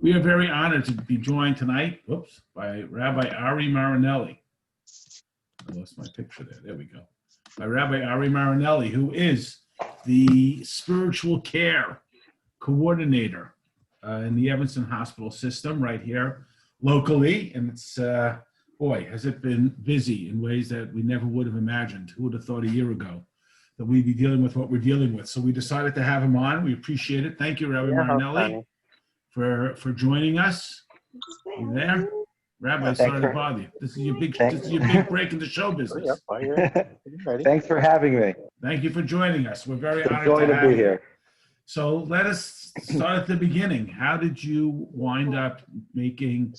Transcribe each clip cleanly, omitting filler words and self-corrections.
We are very honored to be joined tonight, by Rabbi Ari Marinelli. I lost my picture there. There we go. By Rabbi Ari Marinelli, who is the spiritual care coordinator in the Evanston Hospital system right here locally. And it's, boy, has it been busy in ways that we never would have imagined. Who would have thought a year ago that we'd be dealing with what we're dealing with? So we decided to have him on. We appreciate it. Thank you, Rabbi Marinelli, for joining us. You there? Rabbi, sorry to bother you. This is your big break in the show business. Thanks for having me. Thank you for joining us. We're very honored Joy to to have be you. here. So let us start at the beginning. How did you wind up making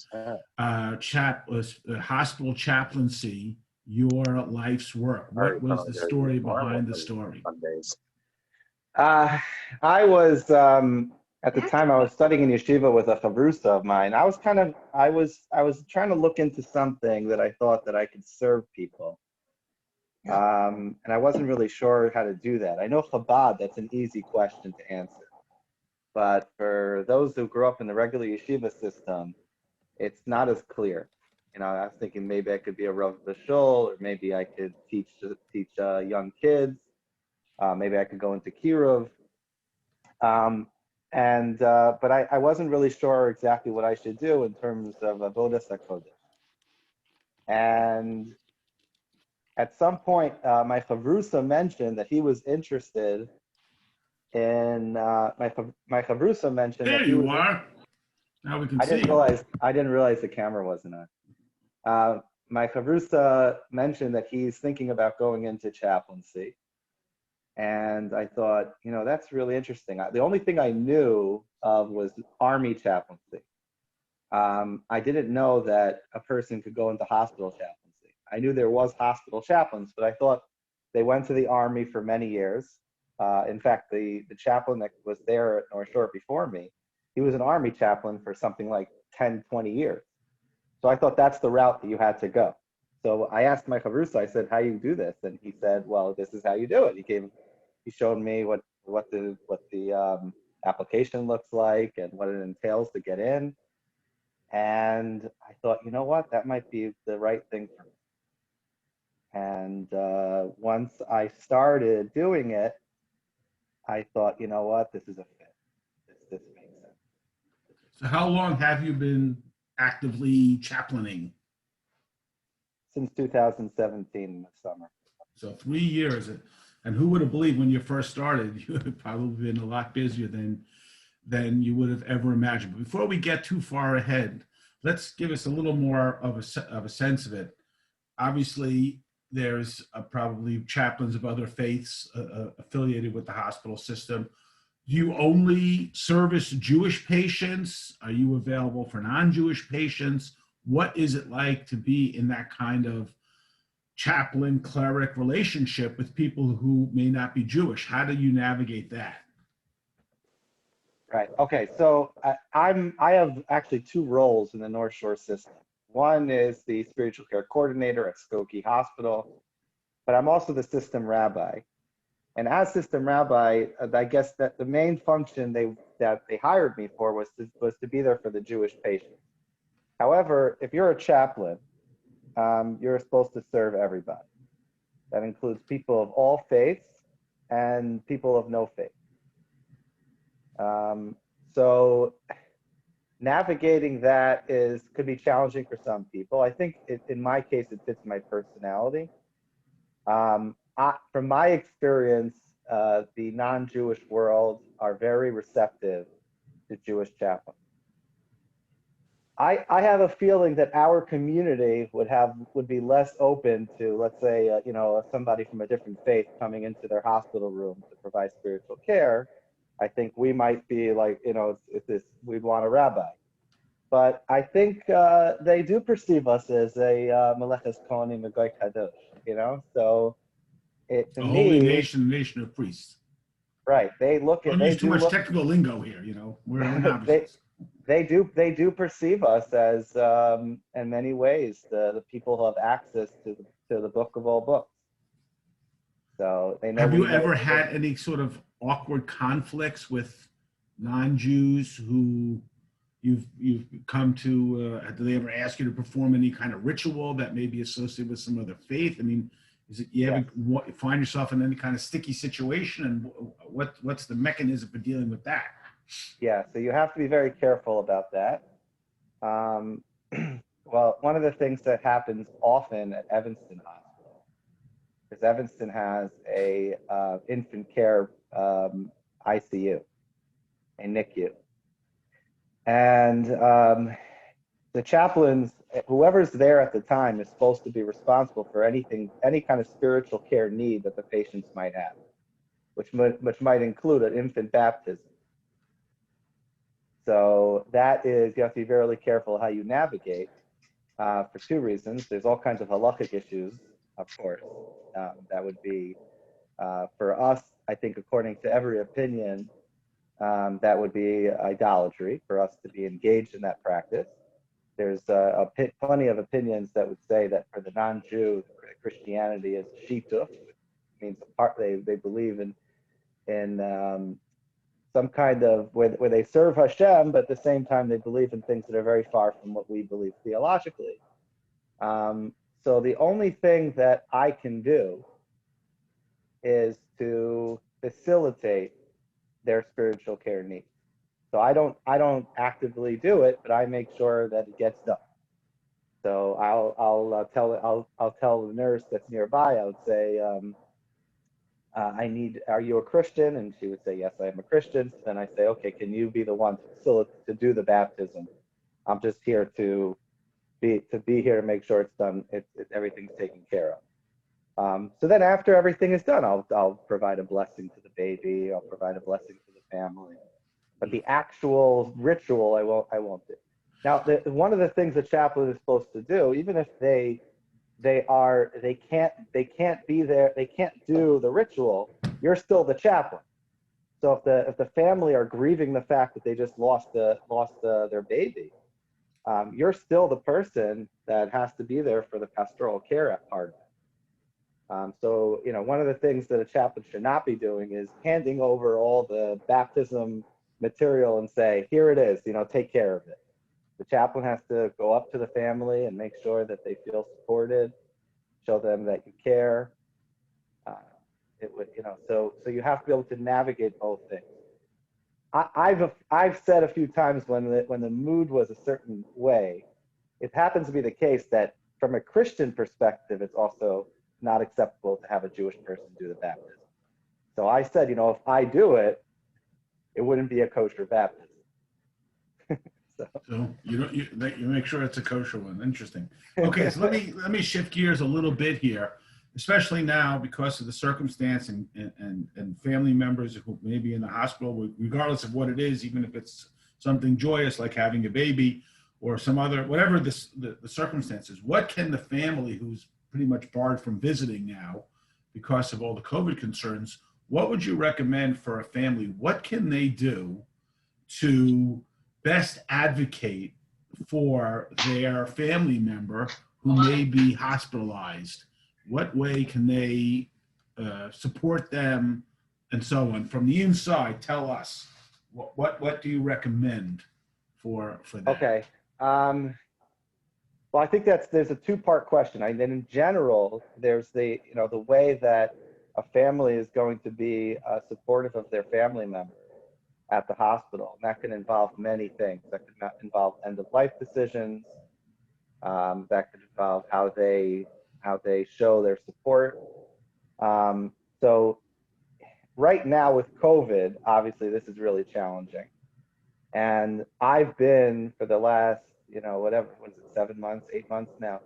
hospital chaplaincy your life's work? What was the story behind the story? I was at the time I was studying in yeshiva with a chavrusa of mine. I was trying to look into something that I thought that I could serve people. And I wasn't really sure how to do that. I know Chabad, that's an easy question to answer. But for those who grew up in the regular yeshiva system, it's not as clear. You know, I was thinking maybe I could be a Rav Bashul, or maybe I could teach young kids. Maybe I could go into Kiruv. But I wasn't really sure exactly what I should do in terms of Avodas HaKodesh. And at some point, my chavrusa mentioned that he was interested in my chavrusa mentioned there that he you was. Are. Now we can I see. didn't realize the camera wasn't on. My chavrusa mentioned that he's thinking about going into chaplaincy, and I thought, you know, that's really interesting. The only thing I knew of was army chaplaincy. I didn't know that a person could go into hospital chaplaincy. I knew there was hospital chaplains, but I thought they went to the army for many years. In fact, the chaplain that was there at North Shore before me, he was an army chaplain for something like 10, 20 years. So I thought that's the route that you had to go. So I asked my chavrusa, I said, how do you do this? And he said, well, this is how you do it. He showed me what the application looks like and what it entails to get in. And I thought, you know what, that might be the right thing for me. And once I started doing it, I thought, you know what, this is a fit. This makes sense. So how long have you been actively chaplaining? Since 2017 in the summer. So 3 years. And who would have believed when you first started, you would have probably been a lot busier than you would have ever imagined. But before we get too far ahead, let's give us a little more of a sense of it. Obviously, there's probably chaplains of other faiths affiliated with the hospital system. Do you only service Jewish patients? Are you available for non-Jewish patients? What is it like to be in that kind of chaplain-cleric relationship with people who may not be Jewish? How do you navigate that? Right. Okay. So I have actually two roles in the North Shore system. One is the spiritual care coordinator at Skokie Hospital, but I'm also the system rabbi. And as system rabbi, I guess that the main function that they hired me for was to be there for the Jewish patients. However, if you're a chaplain, you're supposed to serve everybody. That includes people of all faiths and people of no faith. So navigating that could be challenging for some people. I think in my case, it fits my personality. From my experience, the non-Jewish world are very receptive to Jewish chaplains. I have a feeling that our community would be less open to, let's say, somebody from a different faith coming into their hospital room to provide spiritual care. I think we might be like, we'd want a rabbi. But I think they do perceive us as a Meleches Kohanim Goy Kadosh, So to a me, holy nation, nation of priests. Right. They look at. Don't use too much technical lingo here. We're novices. They do perceive us as, in many ways, the people who have access to the book of all books. So they know. Have you ever had any sort of awkward conflicts with non-Jews who you've come to, do they ever ask you to perform any kind of ritual that may be associated with some other faith? I mean, is it you ever find yourself in any kind of sticky situation, and what's the mechanism for dealing with that? Yeah, so you have to be very careful about that. Um, well, one of the things that happens often at Evanston Hospital is Evanston has a infant care ICU, a NICU, and the chaplains, whoever's there at the time, is supposed to be responsible for anything, any kind of spiritual care need that the patients might have, which might include an infant baptism. So that is, you have to be very careful how you navigate for two reasons. There's all kinds of halakhic issues, of course. That would be, for us, I think, according to every opinion, that would be idolatry for us to be engaged in that practice. There's plenty of opinions that would say that for the non-Jew, Christianity is shituf, which means they believe in some kind of where they serve Hashem, but at the same time they believe in things that are very far from what we believe theologically. So the only thing that I can do is to facilitate their spiritual care needs. So I don't actively do it, but I make sure that it gets done. So I'll tell the nurse that's nearby. I would say, are you a Christian? And she would say, yes, I am a Christian. So then I say, okay, can you be the one to do the baptism? I'm just here to be here to make sure it's done. Everything's taken care of. So then after everything is done, I'll provide a blessing to the baby. I'll provide a blessing to the family. But the actual ritual, I won't do. Now, one of the things the chaplain is supposed to do, even if they can't be there, they can't do the ritual, you're still the chaplain. So if the family are grieving the fact that they just lost their baby, you're still the person that has to be there for the pastoral care part of it. So one of the things that a chaplain should not be doing is handing over all the baptism material and say, here it is, take care of it. The chaplain has to go up to the family and make sure that they feel supported, show them that you care. So you have to be able to navigate both things. I've said a few times when the mood was a certain way, it happens to be the case that from a Christian perspective, it's also not acceptable to have a Jewish person do the baptism. So I said, if I do it, it wouldn't be a kosher baptism. So you make sure it's a kosher one. Interesting. Okay, so let me shift gears a little bit here, especially now because of the circumstance and family members who may be in the hospital, regardless of what it is, even if it's something joyous like having a baby or some other, whatever the circumstances. What can the family who's pretty much barred from visiting now because of all the COVID concerns, what would you recommend for a family? What can they do to best advocate for their family member who may be hospitalized? What way can they support them and so on? From the inside, tell us, what do you recommend for that? Okay. Well, I think there's a two-part question. And in general, there's the way that a family is going to be supportive of their family member at the hospital. And that can involve many things. That could involve end-of-life decisions. That could involve how they show their support. So right now with COVID, obviously this is really challenging. And I've been for the last, 7 months, 8 months now,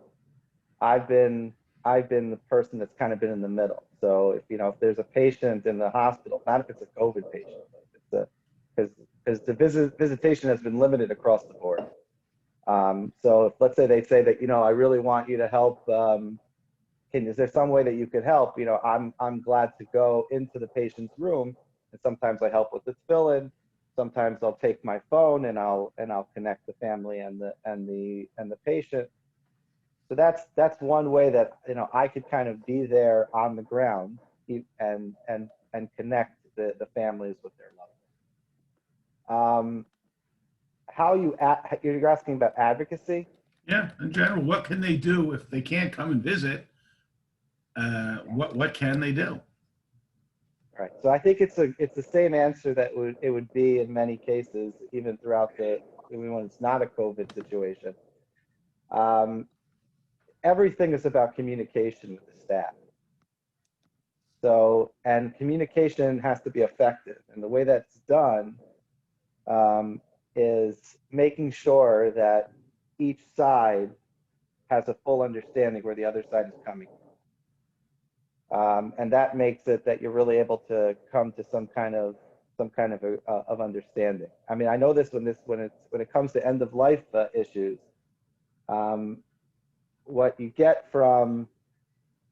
I've been the person that's kind of been in the middle. So if there's a patient in the hospital, not if it's a COVID patient, because the visitation has been limited across the board. So if, let's say they say that, I really want you to help, is there some way that you could help? I'm glad to go into the patient's room, and sometimes I help with the fill-in. Sometimes I'll take my phone and I'll connect the family and the patient. So that's one way that I could kind of be there on the ground and connect the families with their loved ones. you're asking about advocacy? Yeah, in general, what can they do if they can't come and visit? What can they do? Right. So I think it's the same answer that it would be in many cases, even even when it's not a COVID situation. Um, Everything is about communication with the staff. So, and communication has to be effective, and the way that's done is making sure that each side has a full understanding where the other side is coming from. And that makes it that you're really able to come to some kind of of understanding. I mean, I know this when it comes to end of life issues. Um, what you get from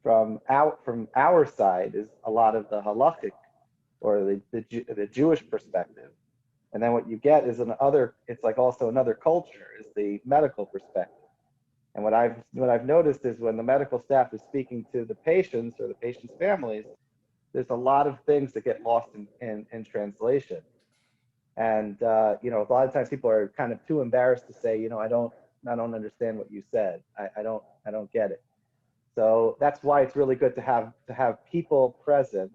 our side is a lot of the halachic or the Jewish perspective, and then what you get is it's like also another culture is the medical perspective. And what I've noticed is when the medical staff is speaking to the patients or the patients' families, there's a lot of things that get lost in translation. And a lot of times people are kind of too embarrassed to say, I don't understand what you said. I don't get it. So that's why it's really good to have people present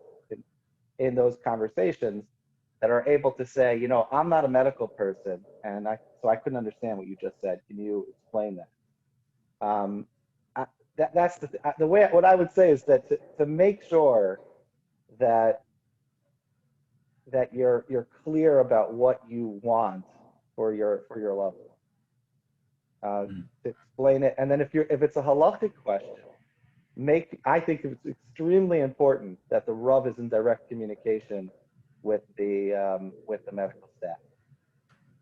in those conversations that are able to say, I'm not a medical person, and so I couldn't understand what you just said. Can you explain that? That's the way. What I would say is that to make sure that you're clear about what you want for your loved one, to explain it, and then if it's a halachic question, I think it's extremely important that the Rav is in direct communication with the medical staff,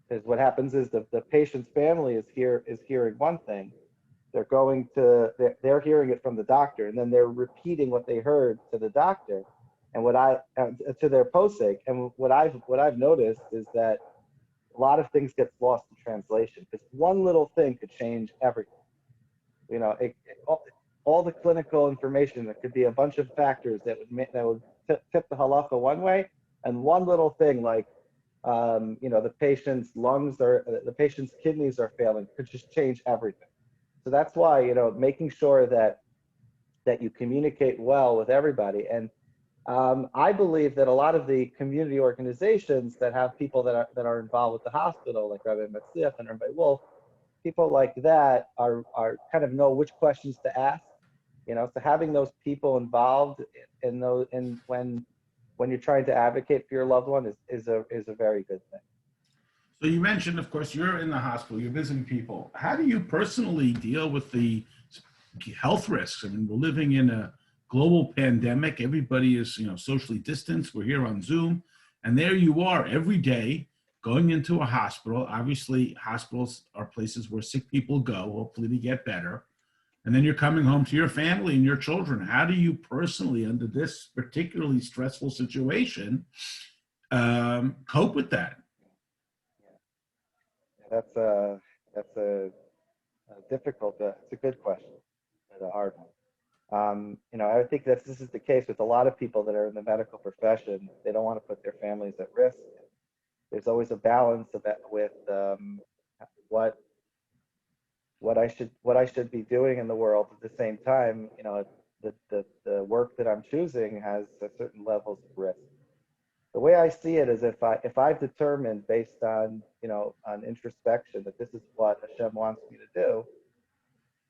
because what happens is the patient's family is hearing one thing. They're hearing it from the doctor, and then they're repeating what they heard to the doctor, and to their posek. And what I've noticed is that a lot of things get lost in translation, because one little thing could change everything. All the clinical information, that could be a bunch of factors that would tip the halacha one way, and one little thing like the patient's kidneys are failing could just change everything. So that's why, making sure that you communicate well with everybody. And I believe that a lot of the community organizations that have people that are involved with the hospital, like Rabbi Matzliach and Rabbi Wolf, people like that are kind of know which questions to ask. So having those people involved when you're trying to advocate for your loved one is a very good thing. So you mentioned, of course, you're in the hospital, you're visiting people. How do you personally deal with the health risks? I mean, we're living in a global pandemic. Everybody is, socially distanced. We're here on Zoom. And there you are every day going into a hospital. Obviously, hospitals are places where sick people go, hopefully to get better. And then you're coming home to your family and your children. How do you personally, under this particularly stressful situation, cope with that? That's a difficult. It's a good question, but a hard one. I think that this is the case with a lot of people that are in the medical profession. They don't want to put their families at risk. There's always a balance of that with what I should be doing in the world. At the same time, the work that I'm choosing has a certain levels of risk. The way I see it is if I've determined based on on introspection that this is what Hashem wants me to do,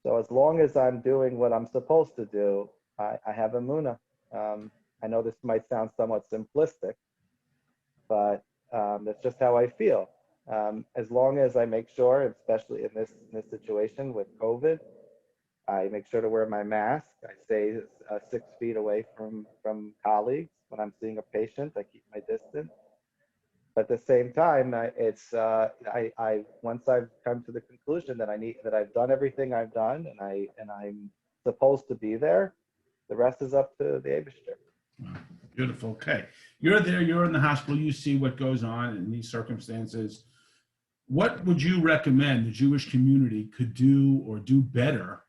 so as long as I'm doing what I'm supposed to do, I have emunah. I know this might sound somewhat simplistic, but that's just how I feel. As long as I make sure, especially in this situation with COVID, I make sure to wear my mask. I stay 6 feet away from colleagues. When I'm seeing a patient, I keep my distance. But at the same time, once I've come to the conclusion that I've done everything I've done, and I'm supposed to be there, the rest is up to the Eibishter. Wow. Beautiful. Okay, you're there. You're in the hospital. You see what goes on in these circumstances. What would you recommend the Jewish community could do or do better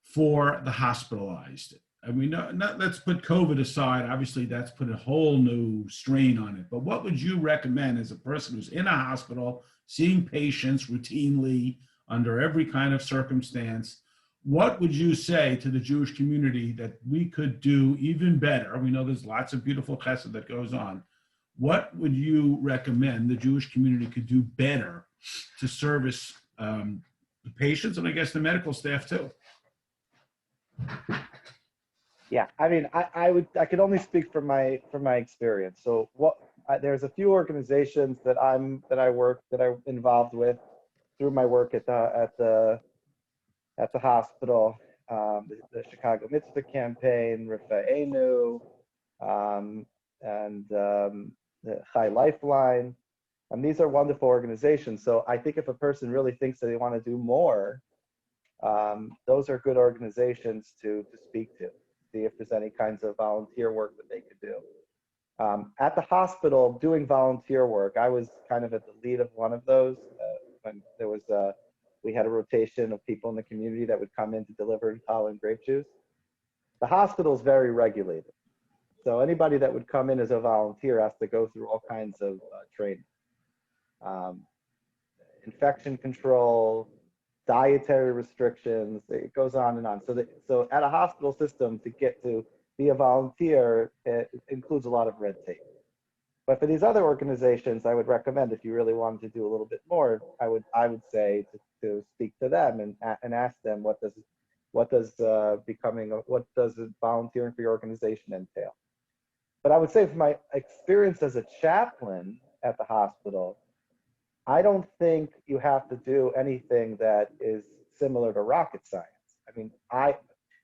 for the hospitalized? I mean, let's put COVID aside. Obviously, that's put a whole new strain on it. But what would you recommend as a person who's in a hospital, seeing patients routinely under every kind of circumstance. What would you say to the Jewish community that we could do even better? We know there's lots of beautiful chesed that goes on. What would you recommend the Jewish community could do better to service the patients and I guess the medical staff too? Yeah, I mean, I could only speak from my experience. So there's a few organizations that I'm involved with through my work at the hospital, the Chicago Mitzvah Campaign, Rifa'enu, and the Chai Lifeline. And these are wonderful organizations. So I think if a person really thinks that they want to do more, those are good organizations to speak to, see if there's any kinds of volunteer work that they could do. At the hospital, doing volunteer work, I was kind of at the lead of one of those. When there was we had a rotation of people in the community that would come in to deliver intolerant grape juice. The hospital is very regulated. So anybody that would come in as a volunteer has to go through all kinds of training. Infection control, dietary restrictions, it goes on and on. So at a hospital system, to get to be a volunteer, it includes a lot of red tape. But for these other organizations, I would recommend, if you really wanted to do a little bit more, I would say to speak to them and ask them what does volunteering for your organization entail. But I would say from my experience as a chaplain at the hospital, I don't think you have to do anything that is similar to rocket science. I mean,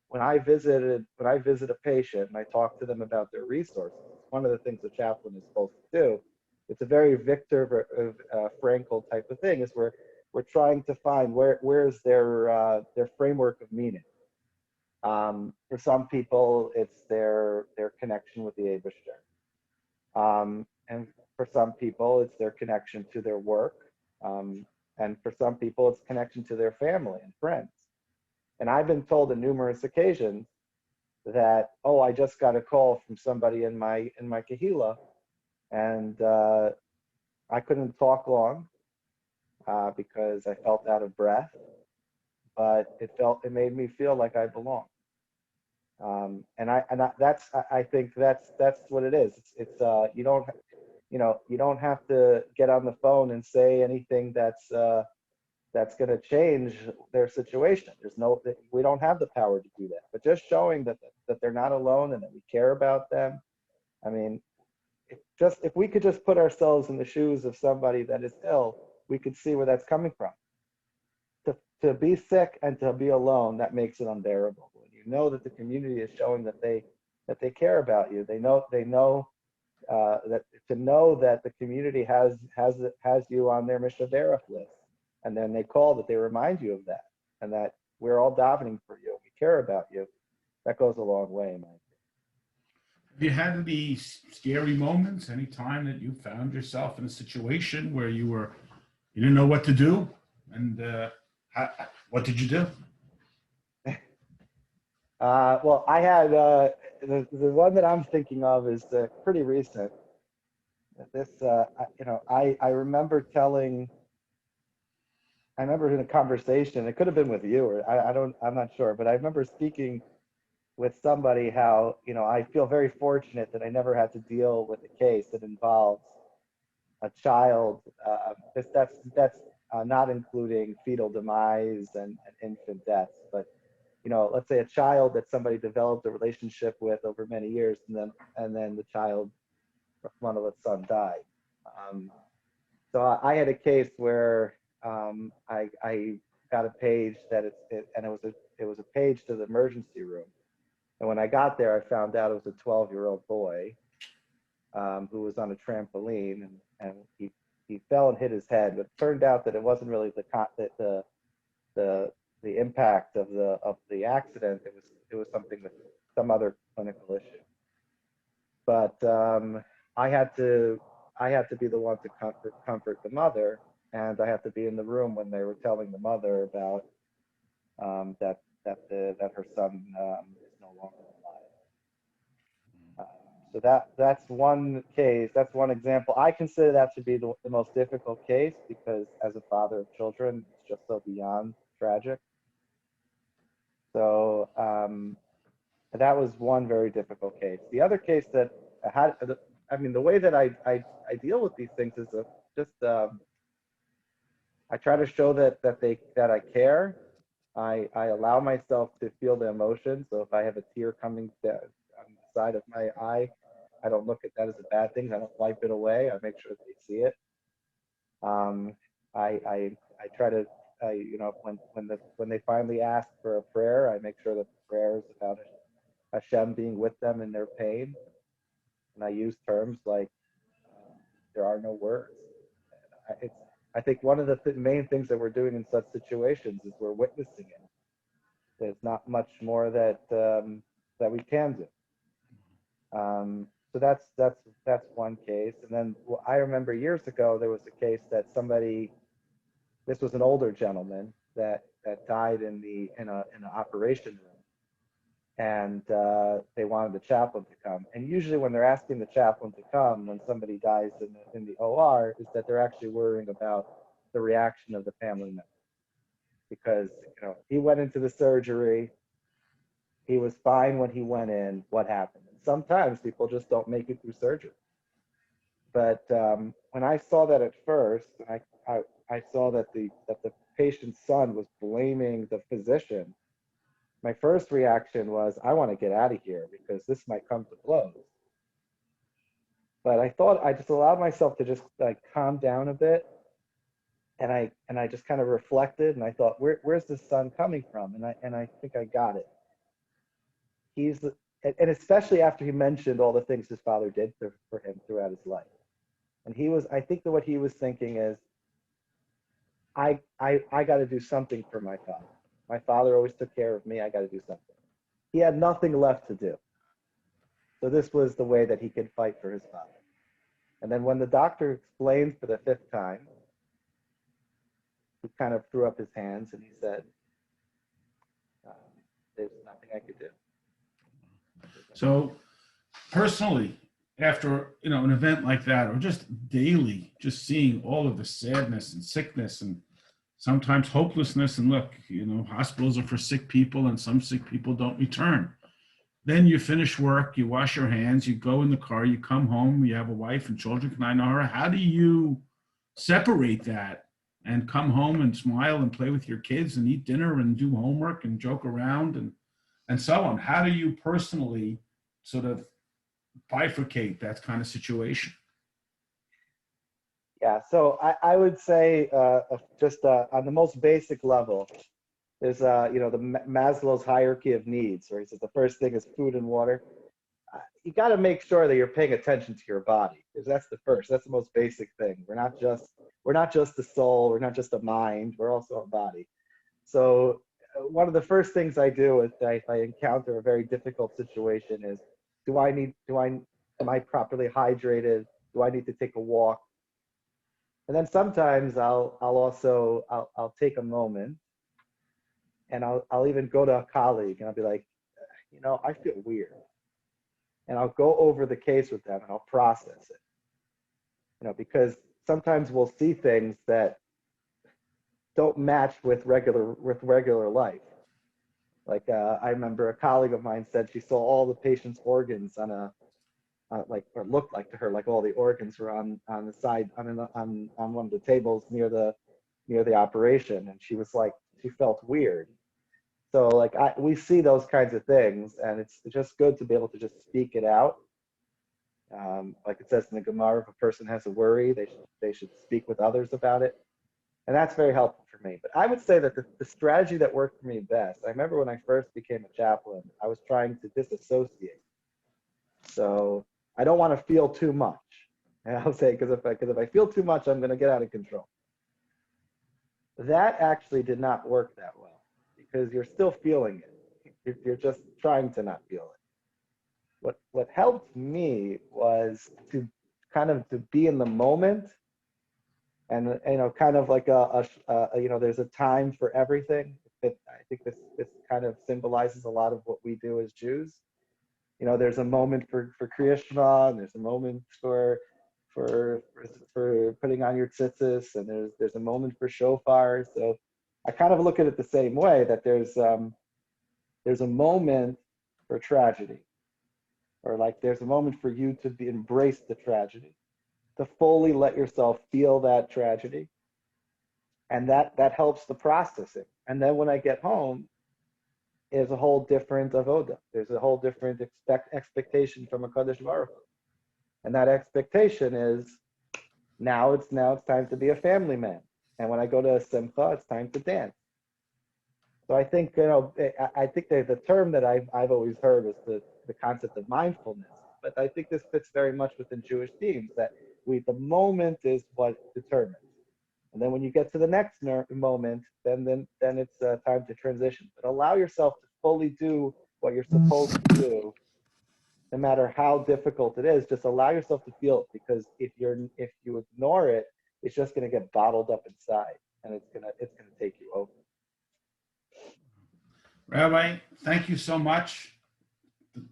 when I visit a patient and I talk to them about their resources, one of the things a chaplain is supposed to do, it's a very Viktor Frankl type of thing, is we're trying to find where's their framework of meaning. For some people, it's their connection with the Eibishter. And for some people, it's their connection to their work. And for some people, it's connection to their family and friends. And I've been told on numerous occasions that, oh, I just got a call from somebody in my kahila, and I couldn't talk long because I felt out of breath, but it made me feel like I belong. I think that's what it is. It's you don't have to get on the phone and say anything that's going to change their situation. We don't have the power to do that. But just showing that they're not alone and that we care about them. I mean, if we could just put ourselves in the shoes of somebody that is ill, we could see where that's coming from. To be sick and to be alone, that makes it unbearable. When you know that the community is showing that they care about you, they know that to know that the community has you on their Mishaderach list, and then they call that they remind you of that, and that we're all davening for you, we care about you, that goes a long way, in my opinion. Have you had any scary moments, any time that you found yourself in a situation where you didn't know what to do, and what did you do? Well, I had the one that I'm thinking of is pretty recent. This, I remember in a conversation, it could have been with you, or I'm not sure, but I remember speaking with somebody how, I feel very fortunate that I never had to deal with a case that involves a child. That's not including fetal demise and infant deaths, but let's say a child that somebody developed a relationship with over many years, and then the child, one of its son, died. So I had a case where I got a page and it was a page to the emergency room, and when I got there, I found out it was a 12-year-old boy who was on a trampoline, and he fell and hit his head, but it turned out that it wasn't really the impact of the accident. It was some other clinical issue. But I had to be the one to comfort the mother, and I had to be in the room when they were telling the mother about that her son is no longer alive. So that's one case. That's one example. I consider that to be the most difficult case because as a father of children, it's just so beyond tragic. So that was one very difficult case. The other case that I had, I mean, the way that I deal with these things is just I try to show that I care. I allow myself to feel the emotion. So if I have a tear coming down on the side of my eye, I don't look at that as a bad thing. I don't wipe it away. I make sure that they see it. I try to, you know, when they finally ask for a prayer, I make sure that the prayer is about Hashem being with them in their pain. And I use terms like there are no words. I think one of the main things that we're doing in such situations is we're witnessing it. There's not much more that that we can do. So that's one case. And then I remember years ago there was a case that somebody, this was an older gentleman that died in an operation room, and they wanted the chaplain to come. And usually when they're asking the chaplain to come when somebody dies in the OR, is that they're actually worrying about the reaction of the family member, because you know he went into the surgery, he was fine when he went in. What happened? And sometimes people just don't make it through surgery. But when I saw that at first, I saw that the patient's son was blaming the physician. My first reaction was, I want to get out of here because this might come to blows. But I thought I just allowed myself to just like calm down a bit, and I just kind of reflected, and I thought, where's the son coming from? And I think I got it. And especially after he mentioned all the things his father did for him throughout his life. And I think that what he was thinking is, I got to do something for my father. My father always took care of me. I got to do something. He had nothing left to do. So this was the way that he could fight for his father. And then when the doctor explained for the 5th time, he kind of threw up his hands and he said, there's nothing I could do. So personally, after an event like that, or just daily, just seeing all of the sadness and sickness and sometimes hopelessness, and look, hospitals are for sick people and some sick people don't return. Then you finish work, you wash your hands, you go in the car, you come home, you have a wife and children. Can I know her? How do you separate that and come home and smile and play with your kids and eat dinner and do homework and joke around and so on? How do you personally sort of bifurcate that kind of situation? Yeah, so I would say just on the most basic level, there's the Maslow's hierarchy of needs, where he says the first thing is food and water. You got to make sure that you're paying attention to your body, because that's the most basic thing. We're not just the soul, we're not just a mind, we're also a body. So one of the first things I do if I encounter a very difficult situation is, am I properly hydrated? Do I need to take a walk? And then sometimes I'll take a moment, and I'll even go to a colleague and I'll be like, I feel weird. And I'll go over the case with them and I'll process it. Because sometimes we'll see things that don't match with regular life. Like I remember a colleague of mine said she saw all the patient's organs or looked like to her like all the organs were on the side on one of the tables near the operation, and she was like, she felt weird. So like we see those kinds of things, and it's just good to be able to just speak it out. Like it says in the Gemara, if a person has a worry, they should speak with others about it, and that's very helpful for me. But I would say that the strategy that worked for me best, I remember when I first became a chaplain, I was trying to disassociate. So I don't want to feel too much. And I'll say, because if I feel too much, I'm going to get out of control. That actually did not work that well, because you're still feeling it. You're just trying to not feel it. What helped me was to be in the moment, and kind of like there's a time for everything. I think this kind of symbolizes a lot of what we do as Jews. You know, there's a moment for Kriya Shema, and there's a moment for putting on your tzitzis, and there's a moment for shofar. So I kind of look at it the same way, that there's a moment for tragedy, or like there's a moment for you to embrace the tragedy, to fully let yourself feel that tragedy, and that helps the processing. And then when I get home, is a whole different avoda. There's a whole different expectation from a Kadosh Baruch Hu. And that expectation is now it's time to be a family man. And when I go to a simcha, it's time to dance. So I think, you know, I think that the term that I've always heard was the concept of mindfulness. But I think this fits very much within Jewish themes, that the moment is what determines. And then when you get to the next moment, then it's time to transition. But allow yourself to fully do what you're supposed to do, no matter how difficult it is. Just allow yourself to feel it, because if you ignore it, it's just going to get bottled up inside, and it's gonna take you over. Rabbi, thank you so much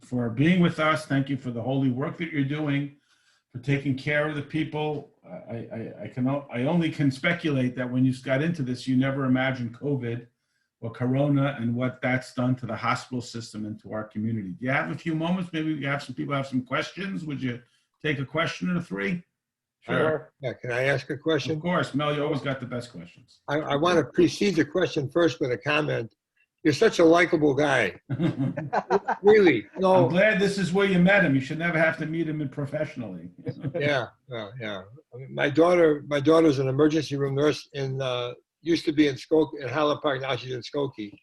for being with us. Thank you for the holy work that you're doing, for taking care of the people. I only can speculate that when you got into this, you never imagined COVID or Corona and what that's done to the hospital system and to our community. Do you have a few moments? Maybe you have some people have some questions. Would you take a question or three? Sure. Yeah, can I ask a question? Of course, Mel, you always got the best questions. I want to precede the question first with a comment. You're such a likable guy. Really. No. I'm glad this is where you met him. You should never have to meet him professionally. Yeah. My daughter's an emergency room nurse used to be in Skokie, in Hallett Park. Now she's in Skokie.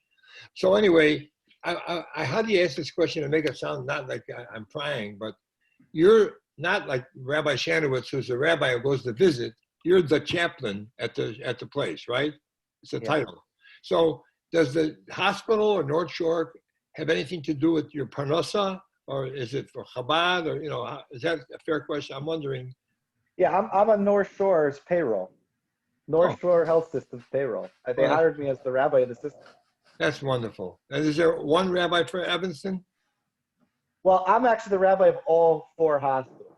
So anyway, I how do you ask this question to make it sound not like I'm prying, but you're not like Rabbi Shanowitz, who's a rabbi who goes to visit. You're the chaplain at the place, right? It's a title. So does the hospital or North Shore have anything to do with your parnasa, or is it for Chabad, or, you know, is that a fair question? I'm wondering. Yeah, I'm on North Shore's payroll. North Shore Health System's payroll. They hired me as the rabbi of the system. That's wonderful. And is there one rabbi for Evanston? Well, I'm actually the rabbi of all 4 hospitals.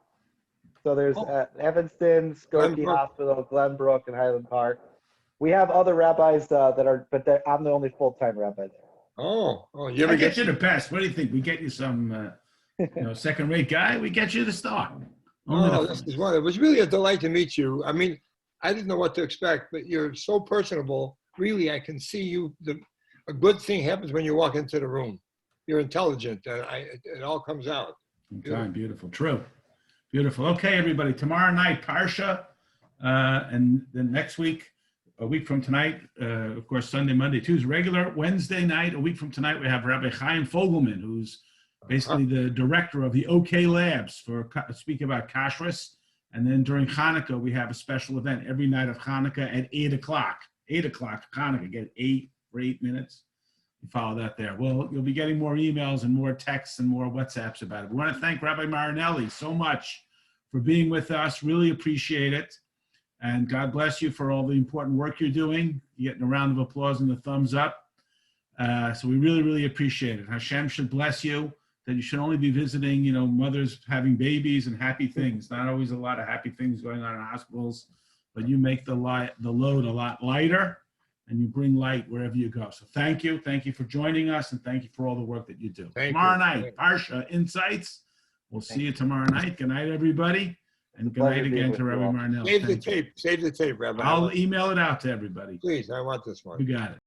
So there's Evanston, Skokie Hospital, Glenbrook, and Highland Park. We have other rabbis but I'm the only full-time rabbi there. You ever get you the best? What do you think? We get you some second-rate guy? We get you the star. This is one. It was really a delight to meet you. I mean, I didn't know what to expect, but you're so personable. Really, I can see you. A good thing happens when you walk into the room. You're intelligent, and it all comes out. Okay, beautiful. True. Beautiful. Okay, everybody. Tomorrow night, Parsha, and then next week, a week from tonight, of course, Sunday, Monday, Tuesday, regular. Wednesday night, a week from tonight, we have Rabbi Chaim Fogelman, who's basically the director of the OK Labs for speaking about kashrus. And then during Hanukkah, we have a special event every night of Hanukkah at 8 o'clock. 8 o'clock Hanukkah, get 8 for 8 minutes. You follow that there. Well, you'll be getting more emails and more texts and more WhatsApps about it. We want to thank Rabbi Marinelli so much for being with us. Really appreciate it. And God bless you for all the important work you're doing. You're getting a round of applause and the thumbs up. So we really, really appreciate it. Hashem should bless you, that you should only be visiting, mothers having babies and happy things. Not always a lot of happy things going on in hospitals, but you make the load a lot lighter, and you bring light wherever you go. So thank you. Thank you for joining us, and thank you for all the work that you do. Tomorrow night, Parsha Insights. We'll see you tomorrow night. Good night, everybody. And good night again to Rabbi Marinelli. Save the tape, Rabbi. I'll email it out to everybody. Please, I want this one. You got it.